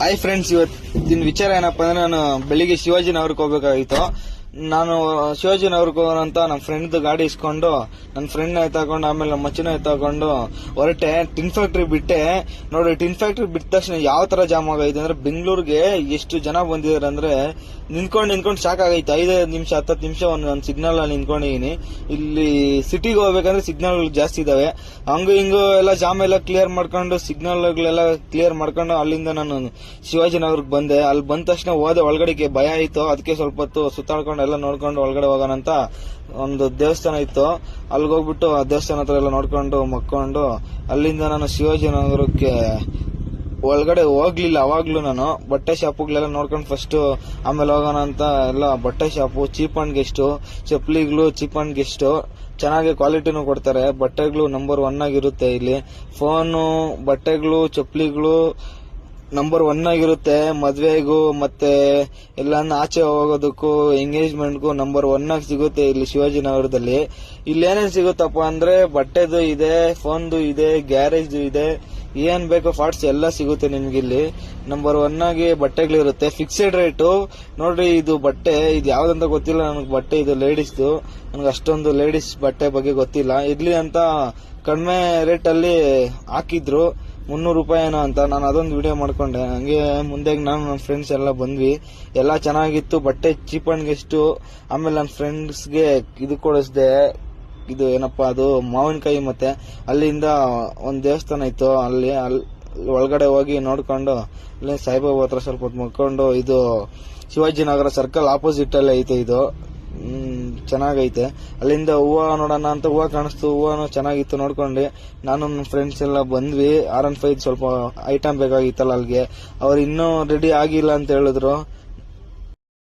Hi friends, ಇವತ್ತಿನ ವಿಚಾರ ಏನಪ್ಪಾ ಅಂದ್ರೆ ನಾನು ಬೆಳಿಗ್ಗೆ ಶಿವಾಜಿನಗರಕ್ಕೆ ಹೋಗ್ಬೇಕಾಗಿತ್ತು. ನಾನು ಶಿವಾಜಿನಗರಕ್ಕೆ ಹೋಗೋಣಂತ ನಮ್ಮ ಫ್ರೆಂಡ್ ಗಾಡಿ ಇಸ್ಕೊಂಡು ನನ್ನ ಫ್ರೆಂಡ್ ಎತ್ತಾಕೊಂಡು ಆಮೇಲೆ ನಮ್ಮ ಮಚ್ಚನ ಎತ್ತಾಕೊಂಡು ಹೊರಟೆ. ಟಿನ್ ಫ್ಯಾಕ್ಟ್ರಿ ಬಿಟ್ಟೆ. ನೋಡಿ, ಟಿನ್ ಫ್ಯಾಕ್ಟ್ರಿ ಬಿಟ್ಟ ತಕ್ಷಣ ಯಾವ ತರ ಜಾಮ್ ಆಗೈತೆ ಅಂದ್ರೆ ಬೆಂಗಳೂರಿಗೆ ಎಷ್ಟು ಜನ ಬಂದಿದ್ದಾರೆ ಅಂದ್ರೆ ನಿಂತ್ಕೊಂಡು ಶಾಕ್ ಆಗೈತೆ. 5 ನಿಮಿಷ 10 ನಿಮಿಷ ಒಂದು ಸಿಗ್ನಲ್ ಅಲ್ಲಿ ನಿಂತ್ಕೊಂಡಿದೀನಿ. ಇಲ್ಲಿ ಸಿಟಿಗೆ ಹೋಗ್ಬೇಕಂದ್ರೆ ಸಿಗ್ನಲ್ ಜಾಸ್ತಿ ಇದಾವೆ. ಹಂಗು ಹಿಂಗು ಎಲ್ಲ ಜಾಮ್ ಎಲ್ಲ ಕ್ಲಿಯರ್ ಮಾಡ್ಕೊಂಡು ಸಿಗ್ನಲ್ ಗಳೆಲ್ಲ ಕ್ಲಿಯರ್ ಮಾಡ್ಕೊಂಡು ಅಲ್ಲಿಂದ ನಾನು ಶಿವಾಜಿನಗರಕ್ಕೆ ಬಂದೆ. ಅಲ್ಲಿ ಬಂದ ತಕ್ಷಣ ಹೋದೆ. ಒಳಗಡೆಗೆ ಭಯ ಆಯ್ತು. ಅದಕ್ಕೆ ಸ್ವಲ್ಪ ಹೊತ್ತು ಸುತ್ತಾಡ್ಕೊಂಡು ಎಲ್ಲ ನೋಡ್ಕೊಂಡು ಒಳಗಡೆ ಹೋಗೋಣ ಅಂತ ಒಂದು ದೇವಸ್ಥಾನ ಇತ್ತು. ಅಲ್ಲಿಗೆ ಹೋಗ್ಬಿಟ್ಟು ಆ ದೇವಸ್ಥಾನ ಹತ್ರ ಎಲ್ಲ ನೋಡ್ಕೊಂಡು ಮಕ್ಕೊಂಡು ಅಲ್ಲಿಂದ ನಾನು ಶಿವಾಜಿನಗರಕ್ಕೆ ಒಳಗಡೆ ಹೋಗ್ಲಿಲ್ಲ. ಅವಾಗ್ಲೂ ನಾನು ಬಟ್ಟೆ ಶಾಪುಗಳೆಲ್ಲ ನೋಡ್ಕೊಂಡು ಫಸ್ಟ್ ಆಮೇಲೆ ಹೋಗೋಣ ಅಂತ ಎಲ್ಲ ಬಟ್ಟೆ ಶಾಪು, ಚೀಪ್ ಅಂಡ್ ಗೆಸ್ಟ್, ಚಪ್ಪಲಿಗಳು ಚೀಪ್ ಅಂಡ್ ಗೆಸ್ಟ್, ಚೆನ್ನಾಗಿ ಕ್ವಾಲಿಟಿನೂ ಕೊಡ್ತಾರೆ. ಬಟ್ಟೆಗಳು ನಂಬರ್ 1 ಆಗಿರುತ್ತೆ ಇಲ್ಲಿ. ಫೋನು, ಬಟ್ಟೆಗಳು, ಚಪ್ಪಲಿಗಳು ನಂಬರ್ 1 ಆಗಿರುತ್ತೆ. ಮದ್ವೆಗೂ ಮತ್ತೆ ಎಲ್ಲಾನು ಆಚೆ ಹೋಗೋದಕ್ಕೂ ಎಂಗೇಜ್ಮೆಂಟ್ಗೂ ನಂಬರ್ 1 ಆಗಿ ಸಿಗುತ್ತೆ ಇಲ್ಲಿ ಶಿವಾಜಿನಗರದಲ್ಲಿ. ಇಲ್ಲಿ ಏನೇನ್ ಸಿಗುತ್ತಪ್ಪ ಅಂದ್ರೆ ಬಟ್ಟೆದು ಇದೆ, ಫೋನ್ದು ಇದೆ, ಗ್ಯಾರೇಜ್ ಇದೆ, ಏನ್ ಬೇಕೋ ಪಾರ್ಟ್ಸ್ ಎಲ್ಲ ಸಿಗುತ್ತೆ ನಿಮ್ಗೆ ಇಲ್ಲಿ. ನಂಬರ್ 1 ಆಗಿ ಬಟ್ಟೆಗಳಿರುತ್ತೆ. Fixed rate. ನೋಡ್ರಿ, ಇದು ಬಟ್ಟೆ ಇದು ಯಾವ್ದಂತ ಗೊತ್ತಿಲ್ಲ ನನಗೆ. ಬಟ್ಟೆ ಇದು ಲೇಡೀಸ್ದು. ನನಗೆ ಅಷ್ಟೊಂದು ಲೇಡೀಸ್ ಬಟ್ಟೆ ಬಗ್ಗೆ ಗೊತ್ತಿಲ್ಲ. ಇರ್ಲಿ ಅಂತ ಕಡಿಮೆ ರೇಟ್ ಅಲ್ಲಿ ಹಾಕಿದ್ರು, 300 ರೂಪಾಯಿ ಏನೋ ಅಂತ. ನಾನು ಅದೊಂದು ವಿಡಿಯೋ ಮಾಡ್ಕೊಂಡೆ. ಹಂಗೆ ಮುಂದೆ ನಾನು ನನ್ನ ಫ್ರೆಂಡ್ಸ್ ಎಲ್ಲ ಬಂದ್ವಿ. ಎಲ್ಲ ಚೆನ್ನಾಗಿತ್ತು. ಬಟ್ಟೆ ಚೀಪ್ ಅಂಡ್ ಗೆಸ್ಟ್. ಆಮೇಲೆ ನನ್ನ ಫ್ರೆಂಡ್ಸ್ಗೆ ಇದು ಕೊಡಿಸ್ದೆ. ಇದು ಏನಪ್ಪಾ ಅದು ಮಾವಿನಕಾಯಿ. ಮತ್ತೆ ಅಲ್ಲಿಂದ ಒಂದ್ ದೇವಸ್ಥಾನ ಇತ್ತು. ಅಲ್ಲಿ ಒಳಗಡೆ ಹೋಗಿ ನೋಡ್ಕೊಂಡು ಅಲ್ಲಿ ಸಾಯಿಬಾಬಾ ಹತ್ರ ಸ್ವಲ್ಪ ಹೊತ್ತು ಮುಕ್ಕೊಂಡು, ಇದು ಶಿವಾಜಿನಗರ ಸರ್ಕಲ್ ಆಪೋಸಿಟ್ ಅಲ್ಲೇ ಐತೆ ಇದು. ಚೆನ್ನಾಗೈತೆ. ಅಲ್ಲಿಂದ ಹೂವ ನೋಡೋಣ ಅಂತ ಹೂವ ಕಾಣಿಸ್ತು. ಹೂವನು ಚೆನ್ನಾಗಿತ್ತು. ನೋಡ್ಕೊಂಡು ನಾನು ನನ್ನ ಫ್ರೆಂಡ್ಸ್ ಎಲ್ಲ ಬಂದ್ವಿ. R15 ಸ್ವಲ್ಪ ಐಟಮ್ ಬೇಕಾಗಿತ್ತಲ್ಲ ಅಲ್ಲಿಗೆ. ಅವ್ರು ಇನ್ನೂ ರೆಡಿ ಆಗಿಲ್ಲ ಅಂತ ಹೇಳಿದ್ರು.